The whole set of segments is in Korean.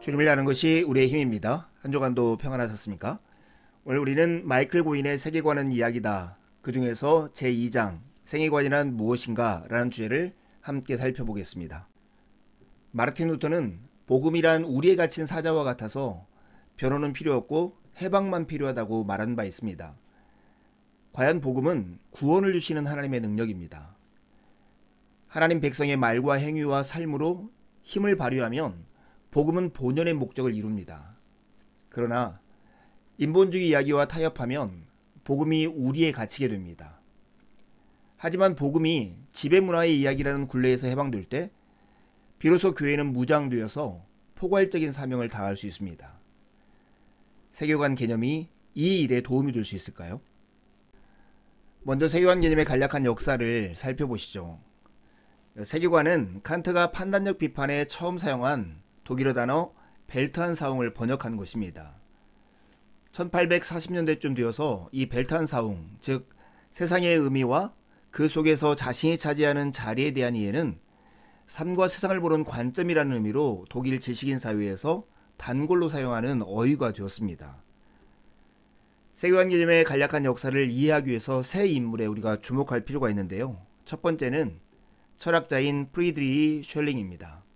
주님을 아는 것이 우리의 힘입니다. 한 주간도 평안하셨습니까? 오늘 우리는 마이클 고인의 세계관은 이야기다. 그 중에서 제2장 세계관이란 무엇인가 라는 주제를 함께 살펴보겠습니다. 마르틴 루터는 복음이란 우리에 갇힌 사자와 같아서 변호는 필요 없고 해방만 필요하다고 말한 바 있습니다. 과연 복음은 구원을 주시는 하나님의 능력입니다. 하나님 백성의 말과 행위와 삶으로 힘을 발휘하면 복음은 본연의 목적을 이룹니다. 그러나 인본주의 이야기와 타협하면 복음이 우리에 갇히게 됩니다. 하지만 복음이 지배문화의 이야기라는 굴레에서 해방될 때 비로소 교회는 무장되어서 포괄적인 사명을 다할 수 있습니다. 세계관 개념이 이 일에 도움이 될 수 있을까요? 먼저 세계관 개념의 간략한 역사를 살펴보시죠. 세계관은 칸트가 판단력 비판에 처음 사용한 독일어 단어 벨트한사웅을 번역한 것입니다. 1840년대쯤 되어서 이 벨트한사웅, 즉 세상의 의미와 그 속에서 자신이 차지하는 자리에 대한 이해는 삶과 세상을 보는 관점이라는 의미로 독일 지식인 사회에서 단골로 사용하는 어휘가 되었습니다. 세계관 개념의 간략한 역사를 이해하기 위해서 세 인물에 우리가 주목할 필요가 있는데요. 첫 번째는 철학자인 프리드리히 셜링입니다.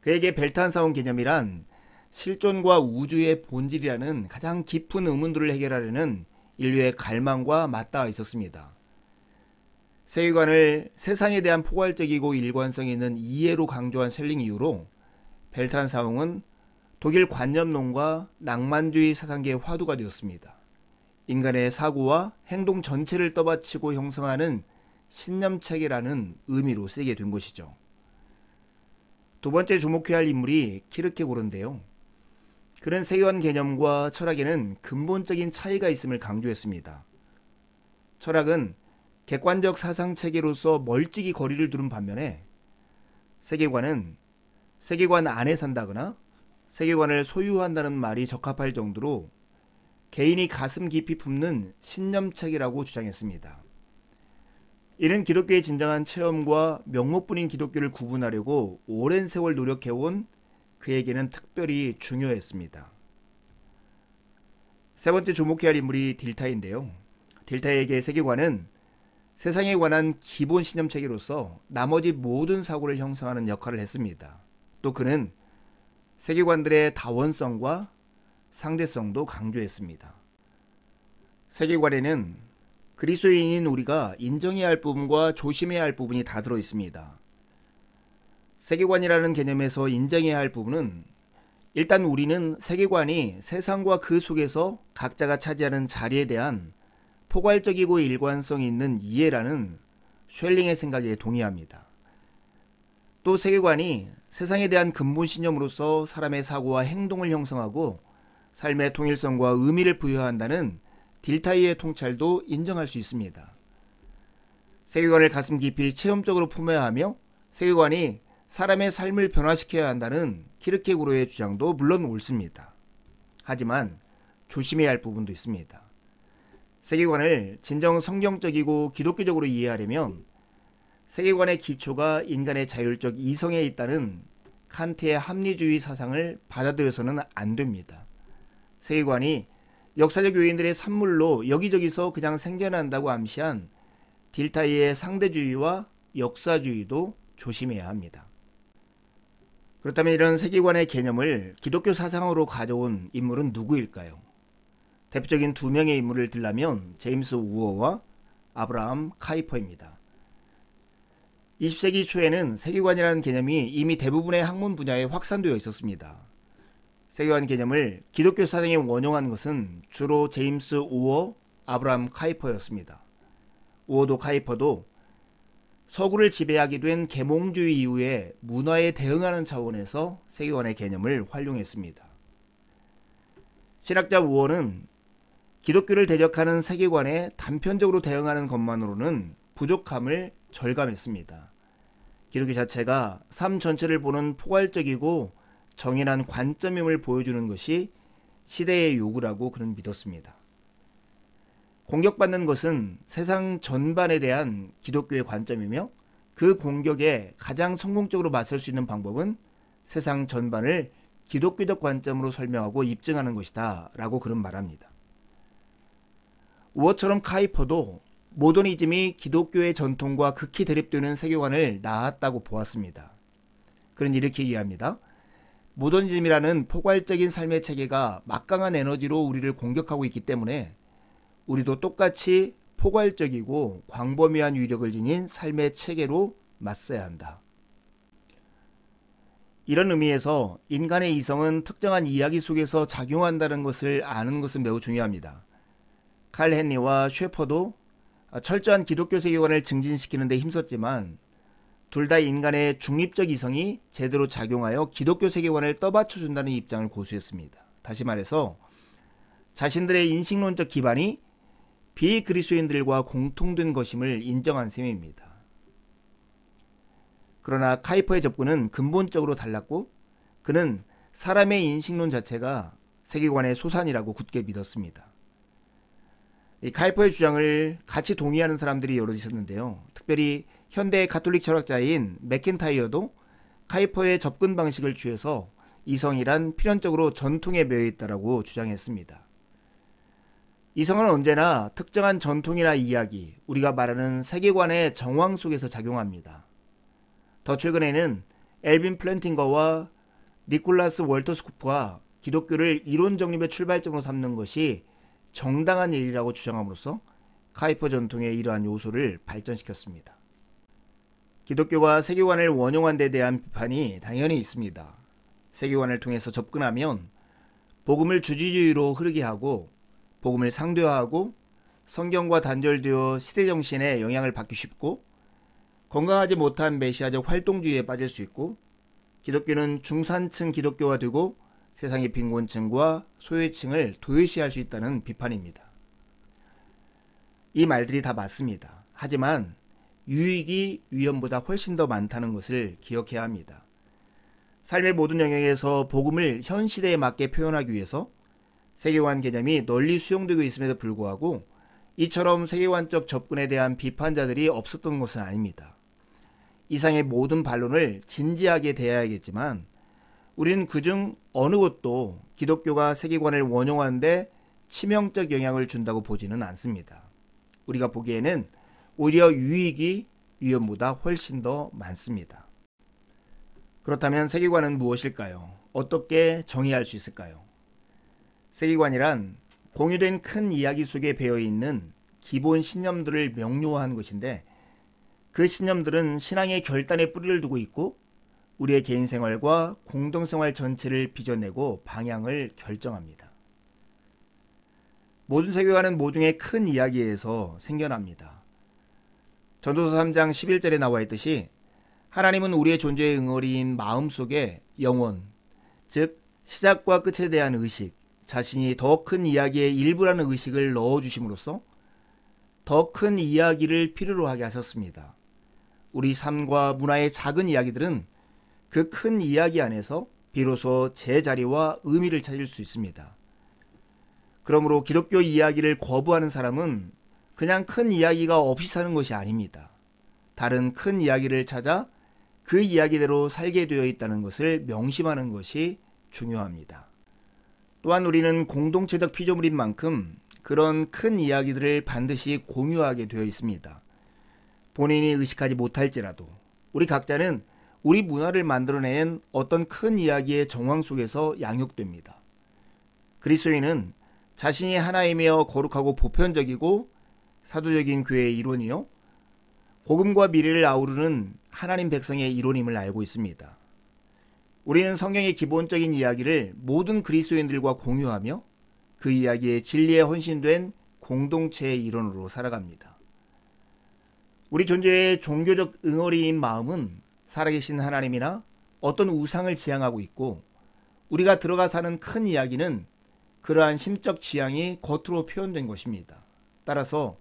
그에게 벨트한사웅 개념이란 실존과 우주의 본질이라는 가장 깊은 의문들을 해결하려는 인류의 갈망과 맞닿아 있었습니다. 세계관을 세상에 대한 포괄적이고 일관성 있는 이해로 강조한 셜링 이후로 벨트한사웅은 독일 관념론과 낭만주의 사상계의 화두가 되었습니다. 인간의 사고와 행동 전체를 떠받치고 형성하는 신념체계라는 의미로 쓰이게 된 것이죠. 두 번째 주목해야 할 인물이 키르케고르인데요. 그는 세계관 개념과 철학에는 근본적인 차이가 있음을 강조했습니다. 철학은 객관적 사상체계로서 멀찍이 거리를 두는 반면에 세계관은 세계관 안에 산다거나 세계관을 소유한다는 말이 적합할 정도로 개인이 가슴 깊이 품는 신념체계라고 주장했습니다. 이는 기독교의 진정한 체험과 명목뿐인 기독교를 구분하려고 오랜 세월 노력해온 그에게는 특별히 중요했습니다. 세 번째 주목해야 할 인물이 딜타인데요. 딜타에게 세계관은 세상에 관한 기본 신념체계로서 나머지 모든 사고를 형성하는 역할을 했습니다. 또 그는 세계관들의 다원성과 상대성도 강조했습니다. 세계관에는 그리스도인인 우리가 인정해야 할 부분과 조심해야 할 부분이 다 들어 있습니다. 세계관이라는 개념에서 인정해야 할 부분은 일단 우리는 세계관이 세상과 그 속에서 각자가 차지하는 자리에 대한 포괄적이고 일관성 있는 이해라는 셜링의 생각에 동의합니다. 또 세계관이 세상에 대한 근본 신념으로서 사람의 사고와 행동을 형성하고 삶의 통일성과 의미를 부여한다는 딜타이의 통찰도 인정할 수 있습니다. 세계관을 가슴 깊이 체험적으로 품어야 하며 세계관이 사람의 삶을 변화시켜야 한다는 키르케고르의 주장도 물론 옳습니다. 하지만 조심해야 할 부분도 있습니다. 세계관을 진정 성경적이고 기독교적으로 이해하려면 세계관의 기초가 인간의 자율적 이성에 있다는 칸트의 합리주의 사상을 받아들여서는 안 됩니다. 세계관이 역사적 요인들의 산물로 여기저기서 그냥 생겨난다고 암시한 딜타이의 상대주의와 역사주의도 조심해야 합니다. 그렇다면 이런 세계관의 개념을 기독교 사상으로 가져온 인물은 누구일까요? 대표적인 두 명의 인물을 들라면 제임스 우어와 아브라함 카이퍼입니다. 20세기 초에는 세계관이라는 개념이 이미 대부분의 학문 분야에 확산되어 있었습니다. 세계관 개념을 기독교 사상에 원용한 것은 주로 제임스 우어, 아브라함 카이퍼였습니다. 우어도 카이퍼도 서구를 지배하게 된 계몽주의 이후에 문화에 대응하는 차원에서 세계관의 개념을 활용했습니다. 신학자 우어는 기독교를 대적하는 세계관에 단편적으로 대응하는 것만으로는 부족함을 절감했습니다. 기독교 자체가 삶 전체를 보는 포괄적이고 정연한 관점임을 보여주는 것이 시대의 요구라고 그는 믿었습니다. 공격받는 것은 세상 전반에 대한 기독교의 관점이며 그 공격에 가장 성공적으로 맞설 수 있는 방법은 세상 전반을 기독교적 관점으로 설명하고 입증하는 것이다 라고 그는 말합니다. 우어처럼 카이퍼도 모더니즘이 기독교의 전통과 극히 대립되는 세계관을 낳았다고 보았습니다. 그는 이렇게 이해합니다. 모더니즘이라는 포괄적인 삶의 체계가 막강한 에너지로 우리를 공격하고 있기 때문에 우리도 똑같이 포괄적이고 광범위한 위력을 지닌 삶의 체계로 맞서야 한다. 이런 의미에서 인간의 이성은 특정한 이야기 속에서 작용한다는 것을 아는 것은 매우 중요합니다. 칼 헨리와 셰퍼도 철저한 기독교 세계관을 증진시키는 데 힘썼지만 둘 다 인간의 중립적 이성이 제대로 작용하여 기독교 세계관을 떠받쳐준다는 입장을 고수했습니다. 다시 말해서 자신들의 인식론적 기반이 비그리스도인들과 공통된 것임을 인정한 셈입니다. 그러나 카이퍼의 접근은 근본적으로 달랐고 그는 사람의 인식론 자체가 세계관의 소산이라고 굳게 믿었습니다. 이 카이퍼의 주장을 같이 동의하는 사람들이 여러 있었는데요. 특별히 현대 가톨릭 철학자인 맥킨타이어도 카이퍼의 접근 방식을 취해서 이성이란 필연적으로 전통에 매여 있다라고 주장했습니다. 이성은 언제나 특정한 전통이나 이야기, 우리가 말하는 세계관의 정황 속에서 작용합니다. 더 최근에는 엘빈 플랜팅거와 니콜라스 월터스코프가 기독교를 이론 정립의 출발점으로 삼는 것이 정당한 일이라고 주장함으로써 카이퍼 전통의 이러한 요소를 발전시켰습니다. 기독교가 세계관을 원용한 데 대한 비판이 당연히 있습니다. 세계관을 통해서 접근하면 복음을 주지주의로 흐르게 하고 복음을 상대화하고 성경과 단절되어 시대정신에 영향을 받기 쉽고 건강하지 못한 메시아적 활동주의에 빠질 수 있고 기독교는 중산층 기독교가 되고 세상의 빈곤층과 소외층을 도외시할 수 있다는 비판입니다. 이 말들이 다 맞습니다. 하지만 유익이 위험보다 훨씬 더 많다는 것을 기억해야 합니다. 삶의 모든 영역에서 복음을 현 시대에 맞게 표현하기 위해서 세계관 개념이 널리 수용되고 있음에도 불구하고 이처럼 세계관적 접근에 대한 비판자들이 없었던 것은 아닙니다. 이상의 모든 반론을 진지하게 대해야겠지만 우리는 그중 어느 것도 기독교가 세계관을 원용하는데 치명적 영향을 준다고 보지는 않습니다. 우리가 보기에는 오히려 유익이 위험보다 훨씬 더 많습니다. 그렇다면 세계관은 무엇일까요? 어떻게 정의할 수 있을까요? 세계관이란 공유된 큰 이야기 속에 배어있는 기본 신념들을 명료화한 것인데 그 신념들은 신앙의 결단에 뿌리를 두고 있고 우리의 개인 생활과 공동생활 전체를 빚어내고 방향을 결정합니다. 모든 세계관은 모종의 큰 이야기에서 생겨납니다. 전도서 3장 11절에 나와 있듯이 하나님은 우리의 존재의 응어리인 마음속에 영원, 즉 시작과 끝에 대한 의식, 자신이 더 큰 이야기의 일부라는 의식을 넣어주심으로써 더 큰 이야기를 필요로 하게 하셨습니다. 우리 삶과 문화의 작은 이야기들은 그 큰 이야기 안에서 비로소 제자리와 의미를 찾을 수 있습니다. 그러므로 기독교 이야기를 거부하는 사람은 그냥 큰 이야기가 없이 사는 것이 아닙니다. 다른 큰 이야기를 찾아 그 이야기대로 살게 되어 있다는 것을 명심하는 것이 중요합니다. 또한 우리는 공동체적 피조물인 만큼 그런 큰 이야기들을 반드시 공유하게 되어 있습니다. 본인이 의식하지 못할지라도 우리 각자는 우리 문화를 만들어낸 어떤 큰 이야기의 정황 속에서 양육됩니다. 그리스도인은 자신이 하나이며 거룩하고 보편적이고 사도적인 교회의 이론이요 복음과 미래를 아우르는 하나님 백성의 이론임을 알고 있습니다. 우리는 성경의 기본적인 이야기를 모든 그리스도인들과 공유하며 그 이야기의 진리에 헌신된 공동체의 일원으로 살아갑니다. 우리 존재의 종교적 응어리인 마음은 살아계신 하나님이나 어떤 우상을 지향하고 있고 우리가 들어가 사는 큰 이야기는 그러한 심적 지향이 겉으로 표현된 것입니다. 따라서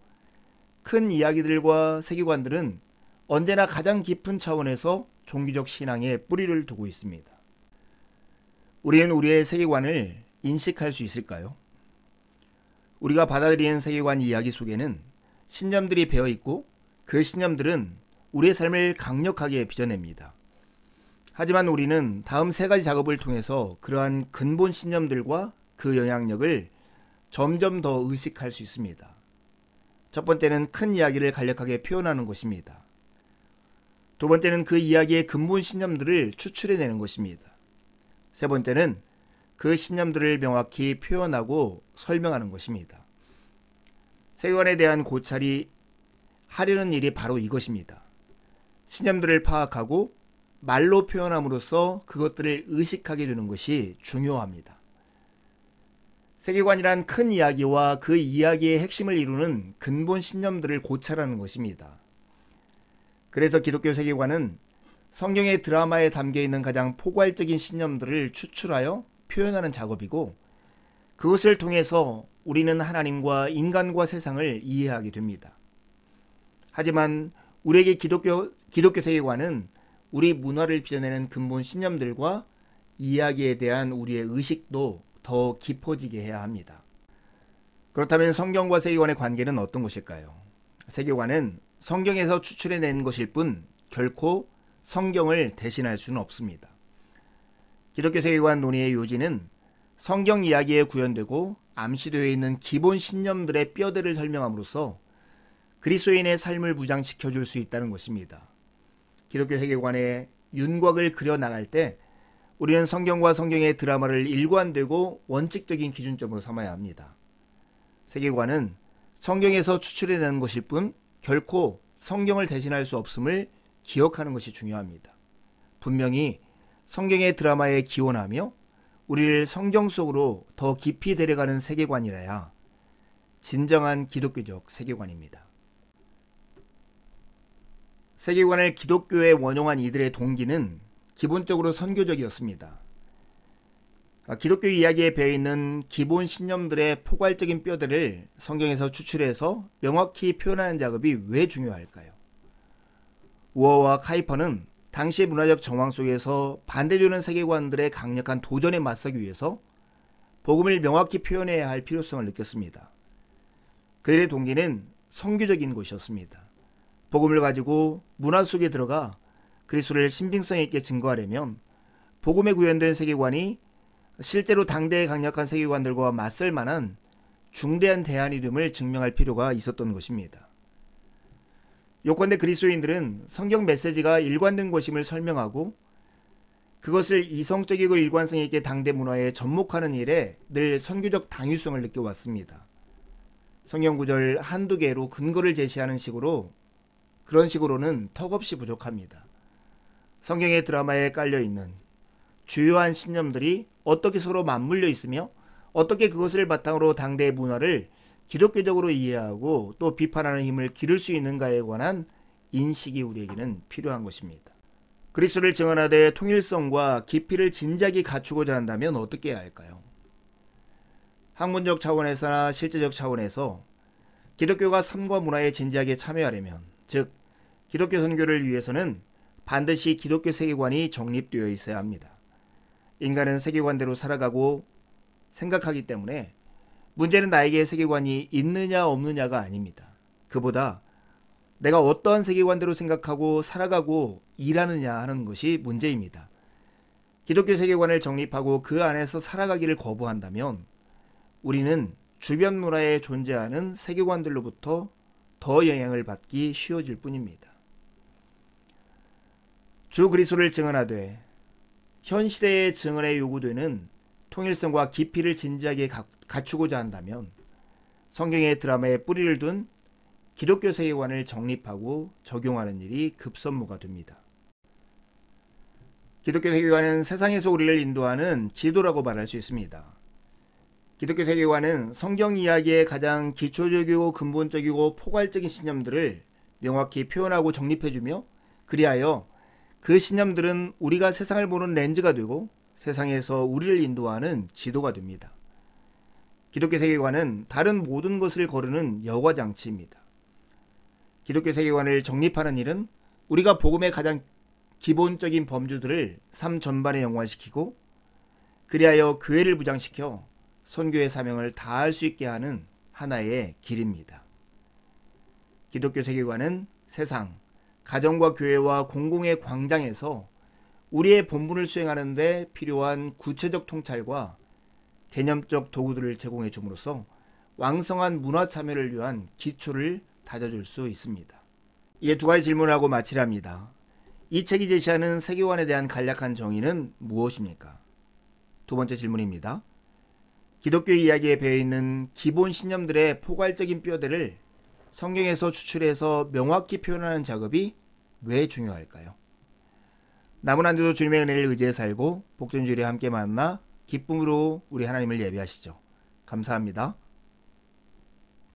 큰 이야기들과 세계관들은 언제나 가장 깊은 차원에서 종교적 신앙에 뿌리를 두고 있습니다. 우리는 우리의 세계관을 인식할 수 있을까요? 우리가 받아들이는 세계관 이야기 속에는 신념들이 배어 있고 그 신념들은 우리의 삶을 강력하게 빚어냅니다. 하지만 우리는 다음 세 가지 작업을 통해서 그러한 근본 신념들과 그 영향력을 점점 더 의식할 수 있습니다. 첫 번째는 큰 이야기를 간략하게 표현하는 것입니다. 두 번째는 그 이야기의 근본 신념들을 추출해내는 것입니다. 세 번째는 그 신념들을 명확히 표현하고 설명하는 것입니다. 세계관에 대한 고찰이 하려는 일이 바로 이것입니다. 신념들을 파악하고 말로 표현함으로써 그것들을 의식하게 되는 것이 중요합니다. 세계관이란 큰 이야기와 그 이야기의 핵심을 이루는 근본 신념들을 고찰하는 것입니다. 그래서 기독교 세계관은 성경의 드라마에 담겨있는 가장 포괄적인 신념들을 추출하여 표현하는 작업이고, 그것을 통해서 우리는 하나님과 인간과 세상을 이해하게 됩니다. 하지만 우리에게 기독교 세계관은 우리 문화를 빚어내는 근본 신념들과 이야기에 대한 우리의 의식도 더 깊어지게 해야 합니다. 그렇다면 성경과 세계관의 관계는 어떤 것일까요? 세계관은 성경에서 추출해낸 것일 뿐 결코 성경을 대신할 수는 없습니다. 기독교 세계관 논의의 요지는 성경 이야기에 구현되고 암시되어 있는 기본 신념들의 뼈대를 설명함으로써 그리스도인의 삶을 무장시켜 줄 수 있다는 것입니다. 기독교 세계관의 윤곽을 그려나갈 때 우리는 성경과 성경의 드라마를 일관되고 원칙적인 기준점으로 삼아야 합니다. 세계관은 성경에서 추출해내는 것일 뿐 결코 성경을 대신할 수 없음을 기억하는 것이 중요합니다. 분명히 성경의 드라마에 기원하며 우리를 성경 속으로 더 깊이 데려가는 세계관이라야 진정한 기독교적 세계관입니다. 세계관을 기독교에 원용한 이들의 동기는 기본적으로 선교적이었습니다. 기독교 이야기에 배어있는 기본 신념들의 포괄적인 뼈대를 성경에서 추출해서 명확히 표현하는 작업이 왜 중요할까요? 우어와 카이퍼는 당시 문화적 정황 속에서 반대되는 세계관들의 강력한 도전에 맞서기 위해서 복음을 명확히 표현해야 할 필요성을 느꼈습니다. 그들의 동기는 선교적인 것이었습니다. 복음을 가지고 문화 속에 들어가 그리스도를 신빙성 있게 증거하려면 복음에 구현된 세계관이 실제로 당대의 강력한 세계관들과 맞설 만한 중대한 대안이 됨을 증명할 필요가 있었던 것입니다. 요컨대 그리스도인들은 성경 메시지가 일관된 것임을 설명하고 그것을 이성적이고 일관성 있게 당대 문화에 접목하는 일에 늘 선교적 당위성을 느껴왔습니다. 성경 구절 한두 개로 근거를 제시하는 그런 식으로는 턱없이 부족합니다. 성경의 드라마에 깔려있는 주요한 신념들이 어떻게 서로 맞물려 있으며 어떻게 그것을 바탕으로 당대의 문화를 기독교적으로 이해하고 또 비판하는 힘을 기를 수 있는가에 관한 인식이 우리에게는 필요한 것입니다. 그리스도를 증언하되 통일성과 깊이를 진작에 갖추고자 한다면 어떻게 해야 할까요? 학문적 차원에서나 실제적 차원에서 기독교가 삶과 문화에 진지하게 참여하려면, 즉 기독교 선교를 위해서는 반드시 기독교 세계관이 정립되어 있어야 합니다. 인간은 세계관대로 살아가고 생각하기 때문에 문제는 나에게 세계관이 있느냐 없느냐가 아닙니다. 그보다 내가 어떠한 세계관대로 생각하고 살아가고 일하느냐 하는 것이 문제입니다. 기독교 세계관을 정립하고 그 안에서 살아가기를 거부한다면 우리는 주변 문화에 존재하는 세계관들로부터 더 영향을 받기 쉬워질 뿐입니다. 주 그리스도를 증언하되 현 시대의 증언에 요구되는 통일성과 깊이를 진지하게 갖추고자 한다면 성경의 드라마에 뿌리를 둔 기독교 세계관을 정립하고 적용하는 일이 급선무가 됩니다. 기독교 세계관은 세상에서 우리를 인도하는 지도라고 말할 수 있습니다. 기독교 세계관은 성경 이야기의 가장 기초적이고 근본적이고 포괄적인 신념들을 명확히 표현하고 정립해주며 그리하여 그 신념들은 우리가 세상을 보는 렌즈가 되고 세상에서 우리를 인도하는 지도가 됩니다. 기독교 세계관은 다른 모든 것을 거르는 여과장치입니다. 기독교 세계관을 정립하는 일은 우리가 복음의 가장 기본적인 범주들을 삶 전반에 연관시키고 그리하여 교회를 무장시켜 선교의 사명을 다할 수 있게 하는 하나의 길입니다. 기독교 세계관은 세상, 가정과 교회와 공공의 광장에서 우리의 본분을 수행하는 데 필요한 구체적 통찰과 개념적 도구들을 제공해 줌으로써 왕성한 문화 참여를 위한 기초를 다져줄 수 있습니다. 이에 두 가지 질문을 하고 마치랍니다. 이 책이 제시하는 세계관에 대한 간략한 정의는 무엇입니까? 두 번째 질문입니다. 기독교 이야기에 배어있는 기본 신념들의 포괄적인 뼈대를 성경에서 추출해서 명확히 표현하는 작업이 왜 중요할까요? 남은 한 주도 주님의 은혜를 의지해 살고 복된 주일에 함께 만나 기쁨으로 우리 하나님을 예배하시죠. 감사합니다.